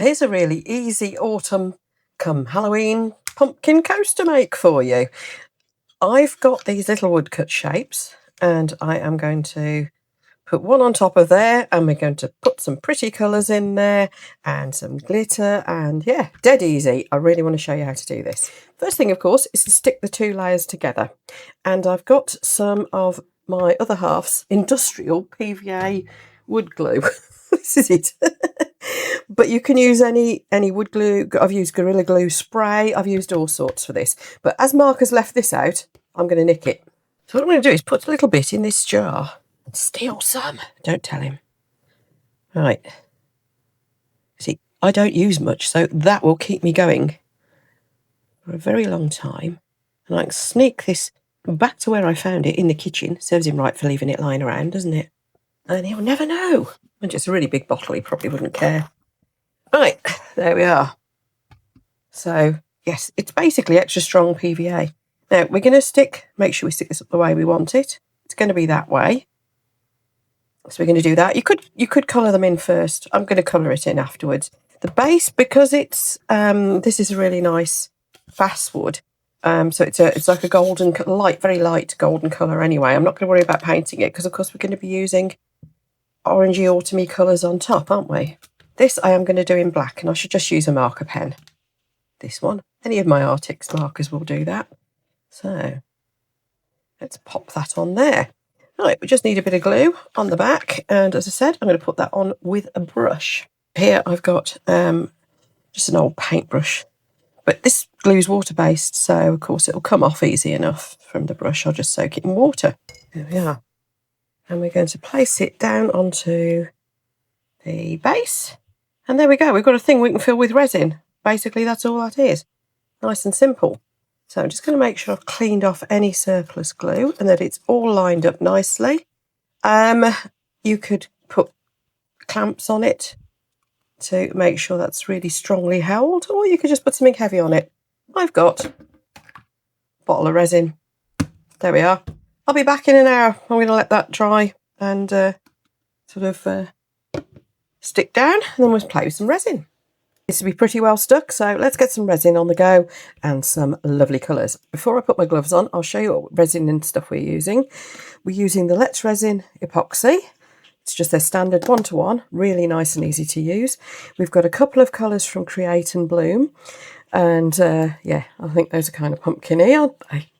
Here's a really easy autumn come Halloween pumpkin coaster make for you. I've got these little woodcut shapes and I am going to put one on top of there, and we're going to put some pretty colours in there and some glitter, and yeah, dead easy. I really want to show you how to do this. First thing, of course, is to stick the two layers together. And I've got some of my other half's industrial PVA wood glue. This is it. But you can use any wood glue. I've used Gorilla Glue spray. I've used all sorts for this. But as Mark has left this out, I'm going to nick it. So what I'm going to do is put a little bit in this jar and steal some. Don't tell him. Right. See, I don't use much, so that will keep me going for a very long time. And I can sneak this back to where I found it in the kitchen. Serves him right for leaving it lying around, doesn't it? And he'll never know. And just a really big bottle, he probably wouldn't care. Right, there we are. So, yes, it's basically extra strong PVA. Now, we're going to make sure we stick this up the way we want it. It's going to be that way. So we're going to do that. You could colour them in first. I'm going to colour it in afterwards. The base, because it's this is a really nice basswood. So it's like a golden, very light golden colour anyway. I'm not going to worry about painting it because, of course, we're going to be using orangey autumny colours on top, aren't we? This I am going to do in black, and I should just use a marker pen. This one. Any of my Artix markers will do that. So let's pop that on there. Right, we just need a bit of glue on the back, and as I said, I'm going to put that on with a brush. Here I've got just an old paintbrush, but this glue's water-based, so of course it'll come off easy enough from the brush. I'll just soak it in water. There we are. And we're going to place it down onto the base. And there we go. We've got a thing we can fill with resin. Basically, that's all that is. Nice and simple. So I'm just going to make sure I've cleaned off any surplus glue and that it's all lined up nicely. You could put clamps on it to make sure that's really strongly held, or you could just put something heavy on it. I've got a bottle of resin. There we are. I'll be back in an hour. I'm going to let that dry and stick down, and then we'll play with some resin. This will be pretty well stuck, so let's get some resin on the go and some lovely colours. Before I put my gloves on, I'll show you what resin and stuff we're using. We're using the Let's Resin Epoxy. It's just their standard 1-to-1, really nice and easy to use. We've got a couple of colours from Create and Bloom, and yeah, I think those are kind of pumpkin-y, aren't they?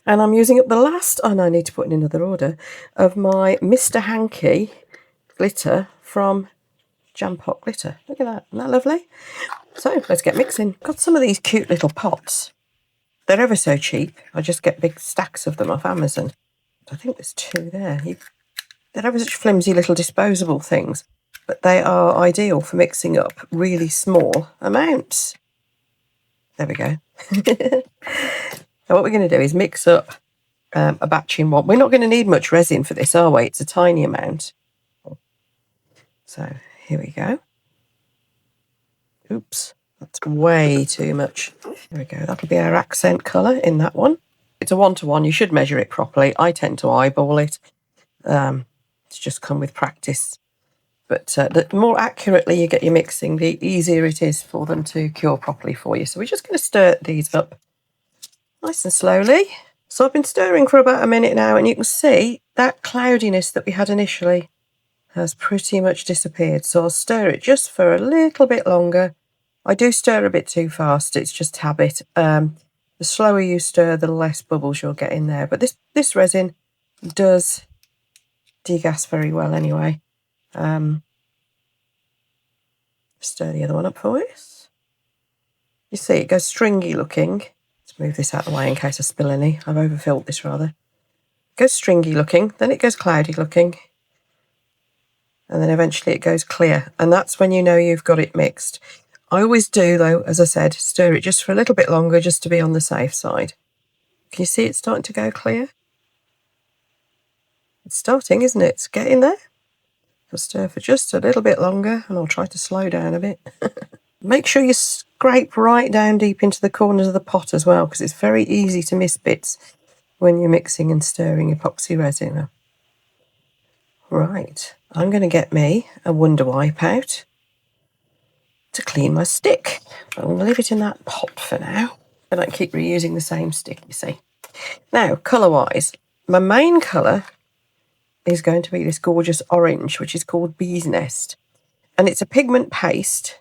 And I'm using up the last, and I need to put in another order, of my Mr. Hanky glitter from Jam Pot Glitter. Look at that. Isn't that lovely? So let's get mixing. Got some of these cute little pots. They're ever so cheap. I just get big stacks of them off Amazon. I think there's 2 there. They're ever such flimsy little disposable things, but they are ideal for mixing up really small amounts. There we go. Now what we're going to do is mix up a batch in one. We're not going to need much resin for this, are we? It's a tiny amount. So here we go. Oops, that's way too much. There we go. That'll be our accent colour in that one. It's a 1-to-1. You should measure it properly. I tend to eyeball it. It's just come with practice. But the more accurately you get your mixing, the easier it is for them to cure properly for you. So we're just going to stir these up nice and slowly. So I've been stirring for about a minute now, and you can see that cloudiness that we had initially has pretty much disappeared. So I'll stir it just for a little bit longer. I do stir a bit too fast. It's just habit. The slower you stir, the less bubbles you'll get in there. But this resin does degas very well anyway. Stir the other one up for us. You see it goes stringy looking. Let's move this out of the way in case I spill any. I've overfilled this rather. It goes stringy looking, then it goes cloudy looking, and then eventually it goes clear, and that's when you know you've got it mixed. I always do, though, as I said, stir it just for a little bit longer just to be on the safe side. Can you see it's starting to go clear? It's starting, isn't it? It's getting there. I'll stir for just a little bit longer, and I'll try to slow down a bit. Make sure you scrape right down deep into the corners of the pot as well, because it's very easy to miss bits when you're mixing and stirring epoxy resin. Right, I'm going to get me a Wonder Wipe out to clean my stick. I'm going to leave it in that pot for now. I don't keep reusing the same stick, you see. Now, colour-wise, my main colour is going to be this gorgeous orange, which is called Bee's Nest. And it's a pigment paste,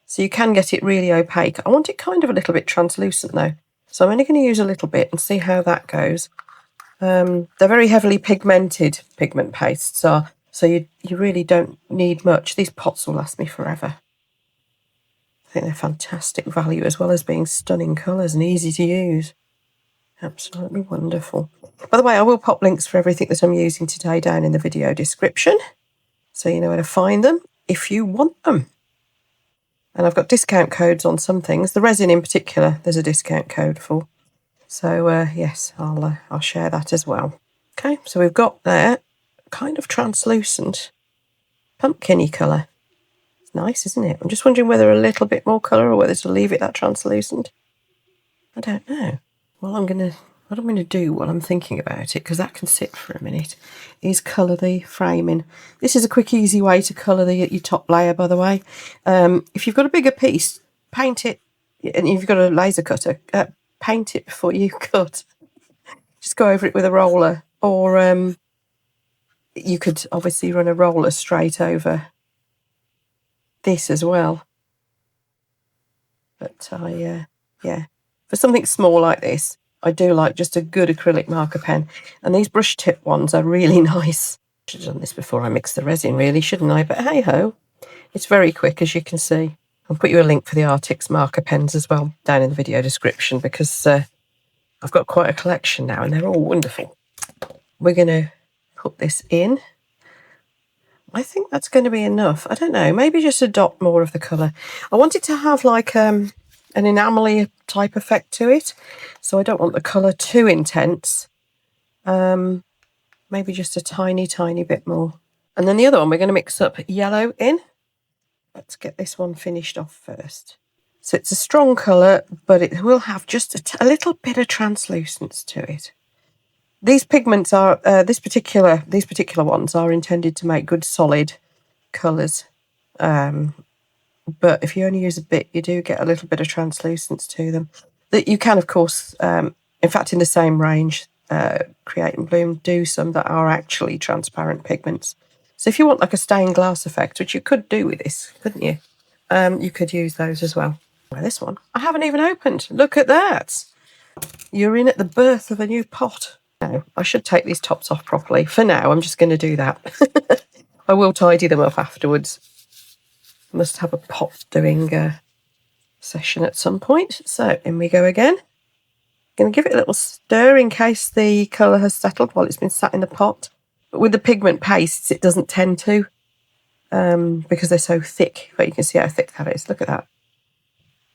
so you can get it really opaque. I want it kind of a little bit translucent though. So I'm only going to use a little bit and see how that goes. They're very heavily pigmented pigment pastes, so you really don't need much. These pots will last me forever. I think they're fantastic value as well as being stunning colours and easy to use. Absolutely wonderful. By the way, I will pop links for everything that I'm using today down in the video description, so you know where to find them if you want them. And I've got discount codes on some things. The resin in particular, there's a discount code for. So yes, I'll share that as well. Okay, so we've got there kind of translucent pumpkin-y colour. It's nice, isn't it? I'm just wondering whether a little bit more colour or whether to leave it that translucent. I don't know. Well, what I'm going to do while I'm thinking about it, because that can sit for a minute, is colour the framing. This is a quick, easy way to colour your top layer, by the way. If you've got a bigger piece, paint it, and if you've got a laser cutter, paint it before you cut. Just go over it with a roller, or you could obviously run a roller straight over this as well. But yeah. For something small like this, I do like just a good acrylic marker pen. And these brush tip ones are really nice. Should have done this before I mixed the resin, really, shouldn't I? But hey-ho, it's very quick, as you can see. I'll put you a link for the Artix marker pens as well down in the video description, because I've got quite a collection now and they're all wonderful. We're going to put this in. I think that's going to be enough. I don't know, maybe just a dot more of the colour. I want it to have like an enamel type effect to it, so I don't want the colour too intense. Maybe just a tiny bit more. And then the other one, we're going to mix up yellow in. Let's get this one finished off first. So it's a strong colour, but it will have just a little bit of translucence to it. These pigments are these particular ones are intended to make good solid colours. But if you only use a bit, you do get a little bit of translucence to them. That you can, of course, in fact, in the same range, Create and Bloom do some that are actually transparent pigments. So if you want like a stained glass effect, which you could do with this, couldn't you? You could use those as well. Well, this one I haven't even opened. Look at that. You're in at the birth of a new pot. Now, I should take these tops off properly. For now, I'm just going to do that. I will tidy them up afterwards. Must have a pot doing session at some point. So in we go again. Going to give it a little stir in case the colour has settled while it's been sat in the pot. But with the pigment pastes, it doesn't tend to, because they're so thick. But you can see how thick that is. Look at that.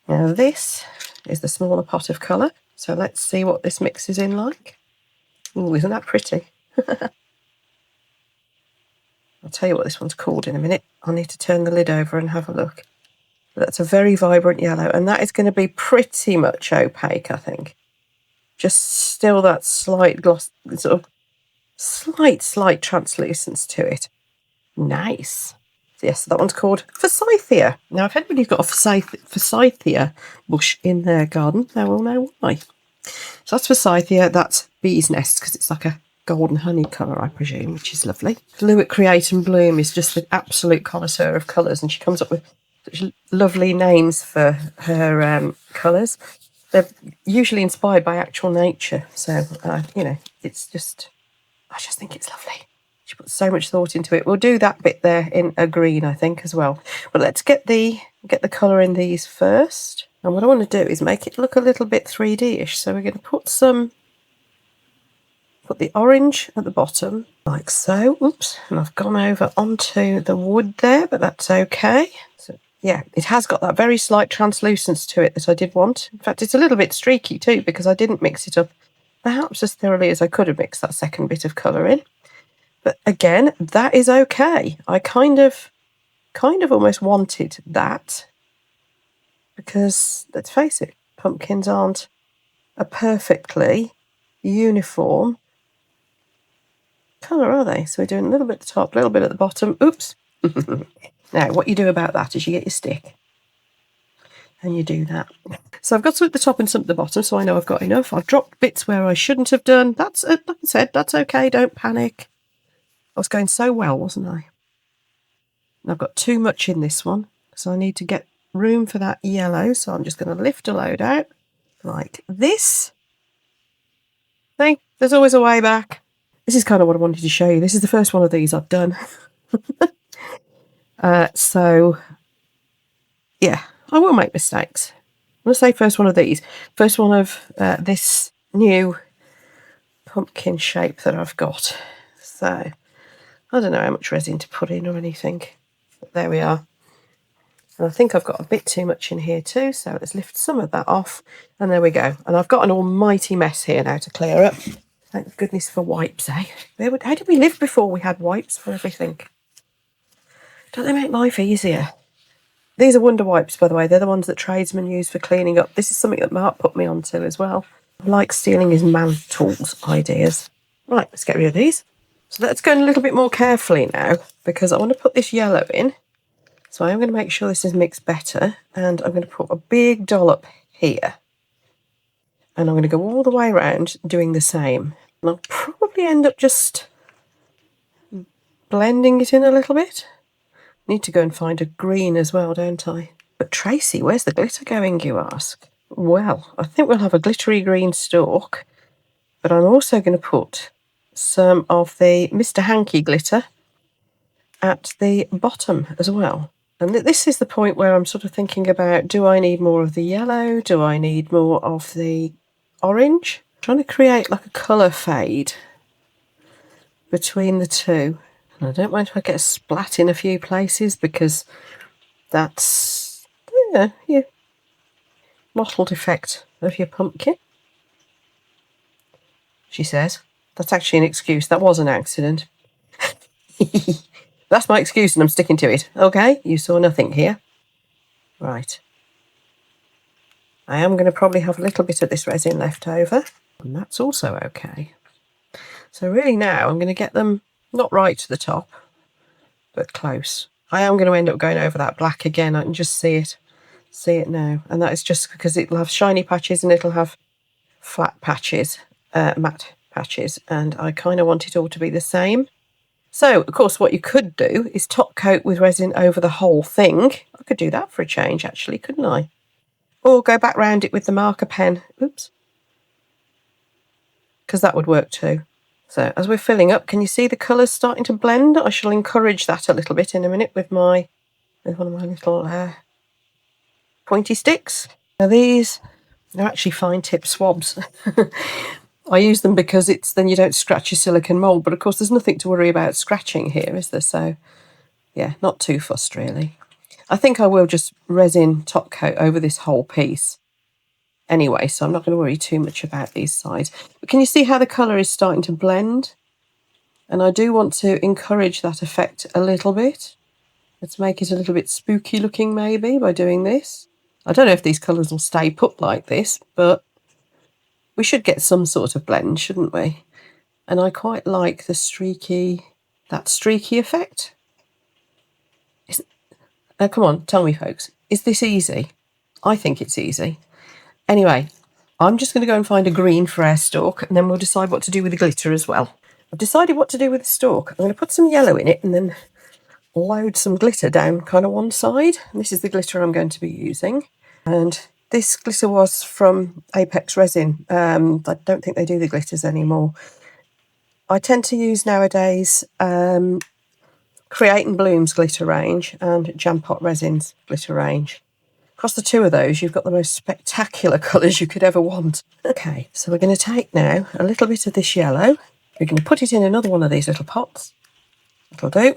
Now this is the smaller pot of colour. So let's see what this mixes in like. Ooh, isn't that pretty? I'll tell you what this one's called in a minute. I'll need to turn the lid over and have a look. But that's a very vibrant yellow, and that is going to be pretty much opaque, I think. Just still that slight gloss, sort of slight translucence to it. Nice. So yes, that one's called Forsythia. Now, if anybody's got a Forsythia bush in their garden, they will know why. So that's Forsythia, that's Bee's Nest, because it's like a golden honey colour, I presume, which is lovely. Lou at Create and Bloom is just the absolute connoisseur of colours, and she comes up with such lovely names for her colours. They're usually inspired by actual nature, so, you know, it's just, I just think it's lovely. She puts so much thought into it. We'll do that bit there in a green, I think, as well. But let's get the colour in these first. And what I want to do is make it look a little bit 3D-ish. So we're going to put the orange at the bottom, like so. Oops, and I've gone over onto the wood there, but that's okay. So yeah, it has got that very slight translucence to it that I did want. In fact, it's a little bit streaky too, because I didn't mix it up perhaps as thoroughly as I could have mixed that second bit of colour in. But again, that is okay. I kind of almost wanted that, because let's face it, pumpkins aren't a perfectly uniform colour, are they? So we're doing a little bit at the top, a little bit at the bottom. Oops. Now, what you do about that is you get your stick and you do that. So I've got some at the top and some at the bottom, so I know I've got enough. I've dropped bits where I shouldn't have done. That's, like I said, that's okay, don't panic. I was going so well, wasn't I? And I've got too much in this one, so I need to get room for that yellow, so I'm just going to lift a load out like this. See, there's always a way back. This is kind of what I wanted to show you. This is the first one of these I've done. So, yeah, I will make mistakes. I'm going to say first one of these. First one of this new pumpkin shape that I've got. So, I don't know how much resin to put in or anything. But there we are. And I think I've got a bit too much in here too, so let's lift some of that off. And there we go. And I've got an almighty mess here now to clear up. Thank goodness for wipes, eh? How did we live before we had wipes for everything? Don't they make life easier? These are Wonder Wipes, by the way. They're the ones that tradesmen use for cleaning up. This is something that Mark put me onto as well. I like stealing his man tools ideas. Right, let's get rid of these. So let's go in a little bit more carefully now, because I want to put this yellow in. So I'm going to make sure this is mixed better, and I'm going to put a big dollop here. And I'm going to go all the way around doing the same. And I'll probably end up just blending it in a little bit. Need to go and find a green as well, don't I? But Tracy, where's the glitter going, you ask? Well, I think we'll have a glittery green stalk, but I'm also going to put some of the Mr. Hanky glitter at the bottom as well. And this is the point where I'm sort of thinking about, do I need more of the yellow? Do I need more of the orange? I'm trying to create like a colour fade between the two. And I don't mind if I get a splat in a few places, because that's, yeah, your mottled effect of your pumpkin, she says. That's actually an excuse. That was an accident. That's my excuse and I'm sticking to it. Okay, you saw nothing here. Right. I am going to probably have a little bit of this resin left over, and that's also okay. So really now I'm going to get them not right to the top, but close. I am going to end up going over that black again. I can just see it now. And that is just because it'll have shiny patches and it'll have flat patches, matte patches. And I kind of want it all to be the same. So, of course, what you could do is top coat with resin over the whole thing. I could do that for a change, actually, couldn't I? Or go back round it with the marker pen. Oops. Because that would work too. So as we're filling up, can you see the colours starting to blend? I shall encourage that a little bit in a minute with one of my little pointy sticks. Now these are actually fine tip swabs. I use them because then you don't scratch your silicone mould, but of course there's nothing to worry about scratching here, is there? So yeah, not too fussed really. I think I will just resin top coat over this whole piece anyway, so I'm not going to worry too much about these sides. But can you see how the colour is starting to blend? And I do want to encourage that effect a little bit. Let's make it a little bit spooky looking maybe by doing this. I don't know if these colours will stay put like this, but we should get some sort of blend, shouldn't we? And I quite like that streaky effect. Come on, tell me folks, is this easy? I think it's easy. Anyway, I'm just going to go and find a green for our stalk, and then we'll decide what to do with the glitter as well. I've decided what to do with the stalk. I'm going to put some yellow in it and then load some glitter down kind of one side. And this is the glitter I'm going to be using. And this glitter was from Apex Resin. I don't think they do the glitters anymore. I tend to use nowadays Create and Bloom's glitter range and Jampot Resin's glitter range. Across the two of those, you've got the most spectacular colours you could ever want. Okay, so we're going to take now a little bit of this yellow. We're going to put it in another one of these little pots. That'll do.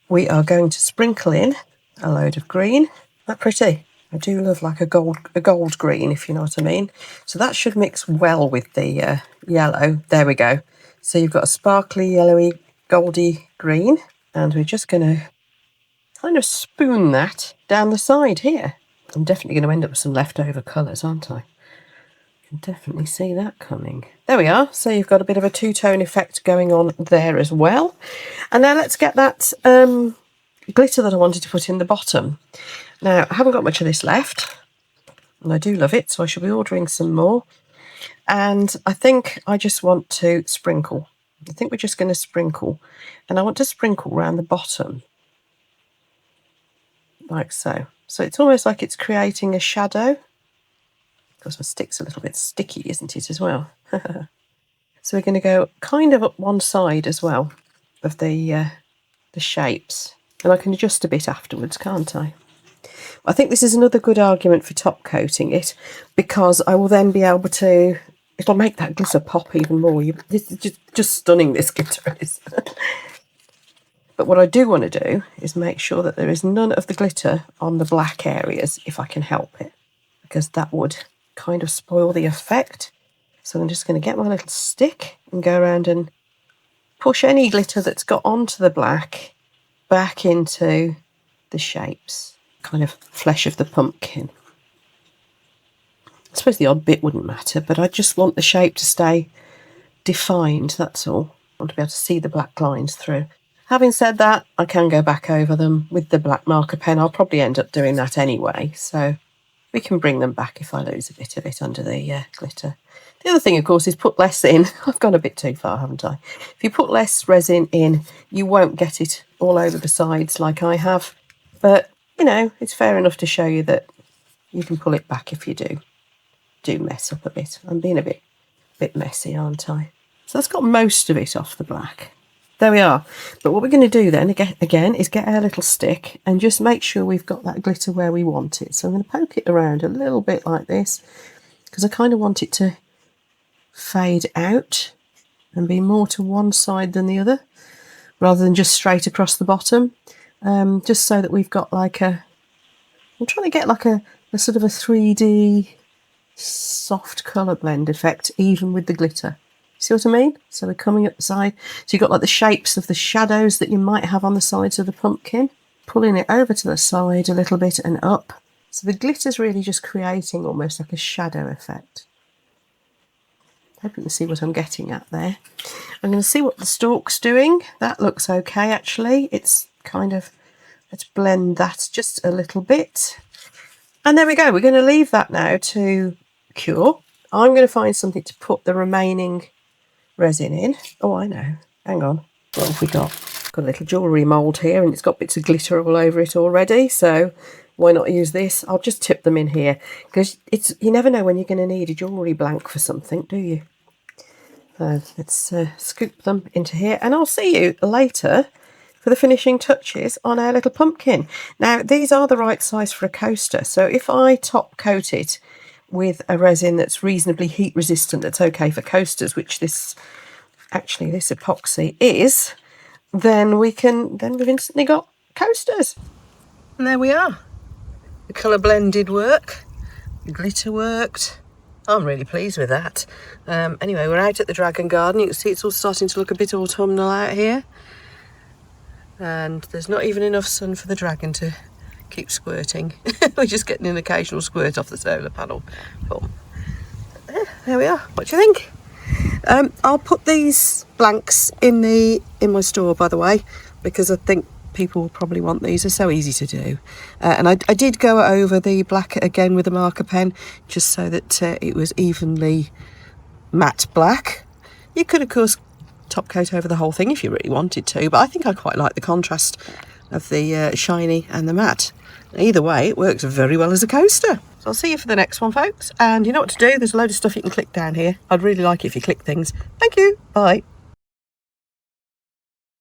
We are going to sprinkle in a load of green. Isn't that pretty? I do love like a gold green, if you know what I mean. So that should mix well with the yellow. There we go. So you've got a sparkly, yellowy, goldy green. And we're just going to kind of spoon that down the side here. I'm definitely going to end up with some leftover colours, aren't I? I can definitely see that coming. There we are. So you've got a bit of a two-tone effect going on there as well. And now let's get that glitter that I wanted to put in the bottom. Now, I haven't got much of this left, and I do love it, so I shall be ordering some more. And I think I just want to sprinkle. I think we're just going to sprinkle, and I want to sprinkle around the bottom, like so. So it's almost like it's creating a shadow. Of course, my stick's a little bit sticky, isn't it, as well? So we're going to go kind of up one side as well of the shapes. And I can adjust a bit afterwards, can't I? I think this is another good argument for top coating it, because I will then be able to, it'll make that glitter pop even more. This is just stunning, this glitter is. But what I do want to do is make sure that there is none of the glitter on the black areas, if I can help it, because that would kind of spoil the effect. So I'm just going to get my little stick and go around and push any glitter that's got onto the black back into the shapes, kind of flesh of the pumpkin. I suppose the odd bit wouldn't matter, but I just want the shape to stay defined, that's all. I want to be able to see the black lines through. Having said that, I can go back over them with the black marker pen. I'll probably end up doing that anyway, so we can bring them back if I lose a bit of it under the glitter. The other thing, of course, is put less in. I've gone a bit too far, haven't I? If you put less resin in, you won't get it all over the sides like I have. But, you know, it's fair enough to show you that you can pull it back if you do mess up a bit. I'm being a bit messy, aren't I? So that's got most of it off the black. There we are. But what we're going to do then, again, is get our little stick and just make sure we've got that glitter where we want it. So I'm going to poke it around a little bit like this, because I kind of want it to fade out and be more to one side than the other, rather than just straight across the bottom. Just so that we've got like I'm trying to get like a sort of a 3D soft colour blend effect, even with the glitter. See what I mean? So we're coming up the side. So you've got like the shapes of the shadows that you might have on the sides of the pumpkin. Pulling it over to the side a little bit and up. So the glitter's really just creating almost like a shadow effect. Hoping to see what I'm getting at there. I'm going to see what the stalk's doing. That looks okay, actually. It's kind of, let's blend that just a little bit. And there we go. We're going to leave that now to cure. I'm going to find something to put the remaining resin in. Oh, I know. Hang on. What have we got? Got a little jewellery mould here, and it's got bits of glitter all over it already. So why not use this? I'll just tip them in here, because you never know when you're going to need a jewellery blank for something, do you? So let's scoop them into here, and I'll see you later for the finishing touches on our little pumpkin. Now, these are the right size for a coaster. So if I top coat it with a resin that's reasonably heat resistant, that's okay for coasters, which this epoxy is, then we've instantly got coasters. And there we are. The colour blended work, the glitter worked. I'm really pleased with that. Anyway, we're out at the Dragon Garden. You can see it's all starting to look a bit autumnal out here. And there's not even enough sun for the dragon to keep squirting. We're just getting an occasional squirt off the solar panel. Boom. There we are. What do you think? I'll put these blanks in my store, by the way, because I think people will probably want these. They're so easy to do. And I did go over the black again with a marker pen, just so that it was evenly matte black. You could, of course, top coat over the whole thing if you really wanted to, but I think I quite like the contrast of the shiny and the matte. Either way, it works very well as a coaster. So I'll see you for the next one, folks. And you know what to do. There's a load of stuff you can click down here. I'd really like it if you click things. Thank you. Bye.